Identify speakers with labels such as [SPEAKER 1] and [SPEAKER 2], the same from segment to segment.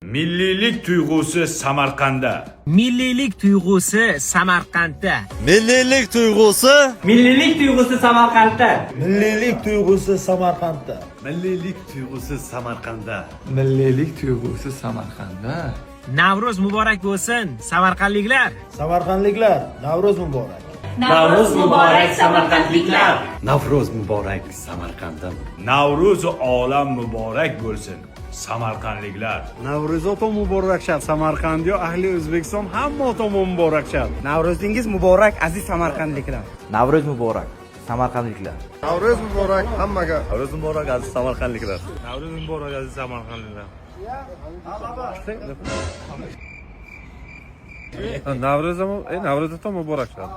[SPEAKER 1] Milliylik tuyg'usi Samarqandda.
[SPEAKER 2] Milliylik tuyg'usi Samarqandda.
[SPEAKER 3] Milliylik tuyg'usi
[SPEAKER 4] Milliylik tuyg'usi Samarqandda.
[SPEAKER 5] Milliylik tuyg'usi Samarqandda.
[SPEAKER 3] Milliylik tuyg'usi Samarqandda.
[SPEAKER 6] Milliylik tuyg'usi Samarqandda.
[SPEAKER 2] Navruz muborak bo'lsin, samarqandliklar.
[SPEAKER 5] Samarqandliklar, Navruz muborak.
[SPEAKER 4] Navruz muborak Samarqandliklar.
[SPEAKER 3] Navro'z muborak Samarqandim.
[SPEAKER 1] Navruz olam muborak bo'lsin, Samarqandliklar.
[SPEAKER 3] Navro'z otom muborak shad Samarqandiyo ahli O'zbekiston hamma otom muborak shad.
[SPEAKER 4] Navro'zingiz muborak aziz samarqandliklar.
[SPEAKER 7] Navro'z muborak samarqandliklar.
[SPEAKER 3] Navro'z muborak hammaga. Navro'z muborak aziz Samarqandliklar. Navro'z muborak aziz Samarqandliklar. Navro'z otom muborak shad.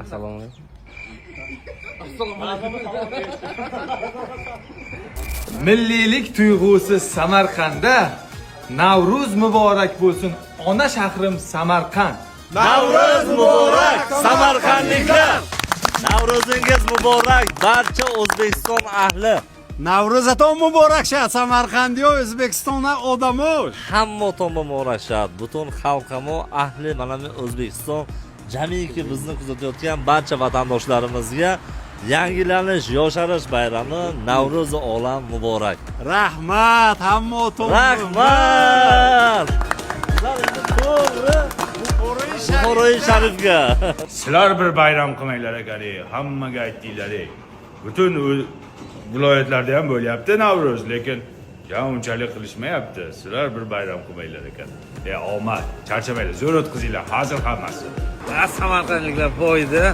[SPEAKER 7] Assalomu alaykum.
[SPEAKER 6] Milliylik tuyg'usi Samarqandda. Navruz muborak bo'lsin, ona shahrim Samarqand.
[SPEAKER 3] Navro'z muborak Samarqandliklar. Navro'zingiz muborak barcha O'zbekiston ahli. Navro'z otom muborak shad Samarqandiyo O'zbekistonda odamosh. Hamma otom muborak shad. Butun xalqamo ahli mana bu O'zbekiston jamiki bizni kuzatayotgan barcha vatandoshlarimizga yangilanish, yosharish bayrami Navro'z olam muborak. Rahmat, hamma otom. Rahmat. Buxoroy Sharifga.
[SPEAKER 1] Sizlar bir bayram qilmanglar akali, hammaga aytdinglar. Butun viloyatlarda ham bo'lyapti Navruz, lekin unchalik qilishmayapti. Sizlar bir bayram qilmanglar ekan. Omad, charchamanglar, zo'r o'tkazinglar, hozir hammasi.
[SPEAKER 3] Samarqandliklar foyda.